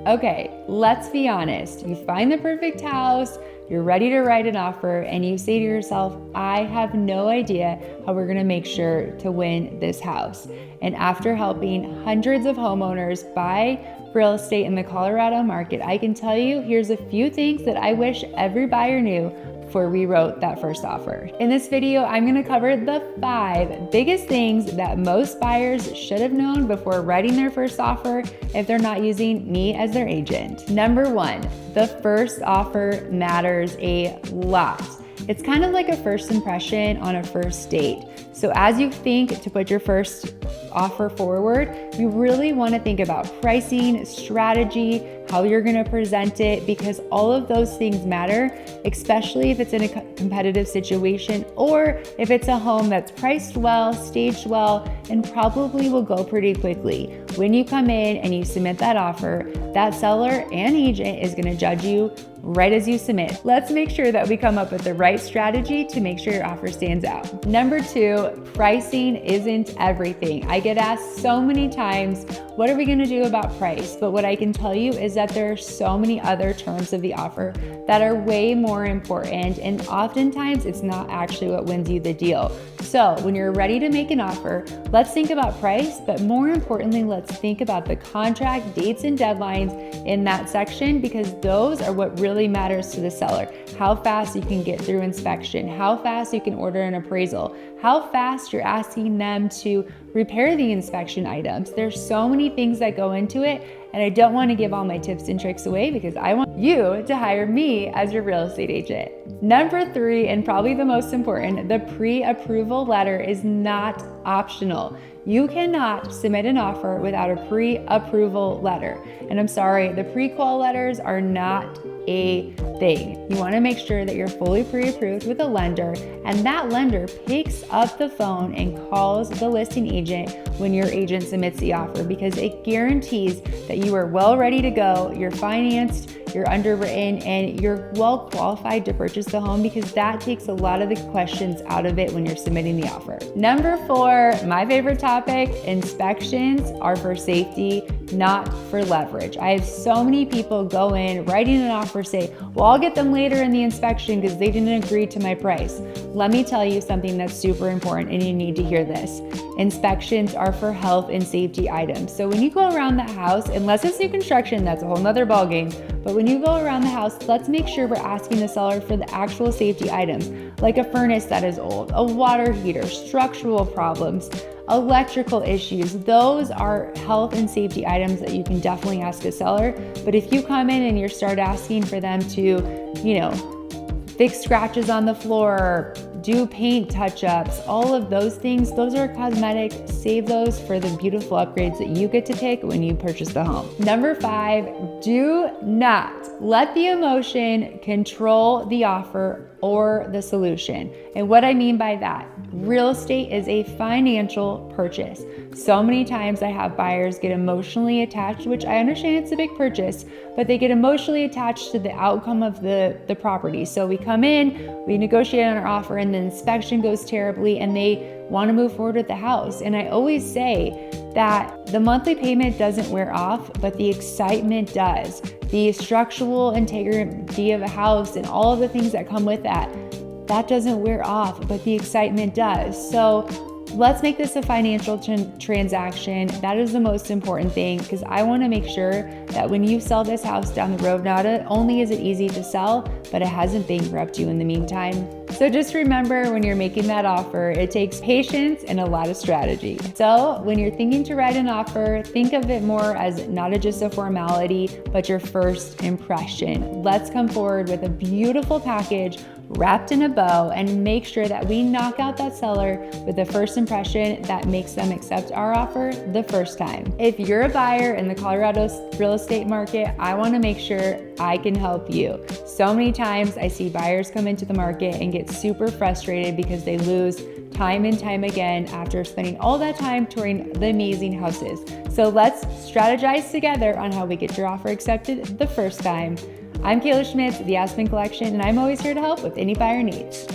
Okay, let's be honest. You find the perfect house, you're ready to write an offer, and you say to yourself, I have no idea how we're gonna make sure to win this house. And after helping hundreds of homeowners buy real estate in the Colorado market, I can tell you, here's a few things that I wish every buyer knew before we wrote that first offer. In this video, I'm gonna cover the 5 biggest things that most buyers should have known before writing their first offer if they're not using me as their agent. Number 1, the first offer matters a lot. It's kind of like a first impression on a first date. So as you think to put your first offer forward, you really want to think about pricing, strategy, how you're going to present it, because all of those things matter, especially if it's in a competitive situation or if it's a home that's priced well, staged well, and probably will go pretty quickly. When you come in and you submit that offer, that seller and agent is going to judge you right as you submit. Let's make sure that we come up with the right strategy to make sure your offer stands out. Number 2, pricing isn't everything. I get asked so many times, what are we gonna do about price? But what I can tell you is that there are so many other terms of the offer that are way more important, and oftentimes it's not actually what wins you the deal. So when you're ready to make an offer, let's think about price, but more importantly, let's think about the contract, dates, and deadlines in that section, because those are what really matters to the seller. How fast you can get through inspection, how fast you can order an appraisal, how fast you're asking them to repair the inspection items. There's so many things that go into it, and I don't want to give all my tips and tricks away because I want you to hire me as your real estate agent. Number 3, and probably the most important, the pre-approval letter is not optional. You cannot submit an offer without a pre-approval letter. And I'm sorry, the pre-qual letters are not a thing. You want to make sure that you're fully pre-approved with a lender, and that lender picks up the phone and calls the listing agent when your agent submits the offer, because it guarantees that you are well ready to go, you're financed, you're underwritten, and you're well qualified to purchase the home, because that takes a lot of the questions out of it when you're submitting the offer. Number 4, my favorite topic, inspections are for safety, not for leverage. I have so many people go in writing an offer, say, well, I'll get them later in the inspection because they didn't agree to my price. Let me tell you something that's super important, and you need to hear this. Inspections are for health and safety items. So when you go around the house, unless it's new construction, that's a whole nother ballgame. But when you go around the house, let's make sure we're asking the seller for the actual safety items, like a furnace that is old, a water heater, structural problems, electrical issues. Those are health and safety items that you can definitely ask a seller. But if you come in and you start asking for them to, fix scratches on the floor, do paint touch-ups, all of those things, those are cosmetic. Save those for the beautiful upgrades that you get to pick when you purchase the home. Number 5, do not let the emotion control the offer or the solution. And what I mean by that, real estate is a financial purchase. So many times I have buyers get emotionally attached, which I understand it's a big purchase, but they get emotionally attached to the outcome of the property. So we come in, we negotiate on our offer, and the inspection goes terribly, and they want to move forward with the house. And I always say that the monthly payment doesn't wear off, but the excitement does. The structural integrity of a house and all of the things that come with that doesn't wear off, but the excitement does. So let's make this a financial transaction. That is the most important thing, because I want to make sure that when you sell this house down the road, not only is it easy to sell, but it hasn't bankrupt you in the meantime. So just remember, when you're making that offer, it takes patience and a lot of strategy. So when you're thinking to write an offer, think of it more as not just a formality, but your first impression. Let's come forward with a beautiful package wrapped in a bow and make sure that we knock out that seller with the first impression that makes them accept our offer the first time. If you're a buyer in the Colorado real estate market, I want to make sure I can help you. So many times I see buyers come into the market and get super frustrated because they lose time and time again after spending all that time touring the amazing houses. So let's strategize together on how we get your offer accepted the first time. I'm Kayla Schmitz of the Aspen Collection, and I'm always here to help with any buyer needs.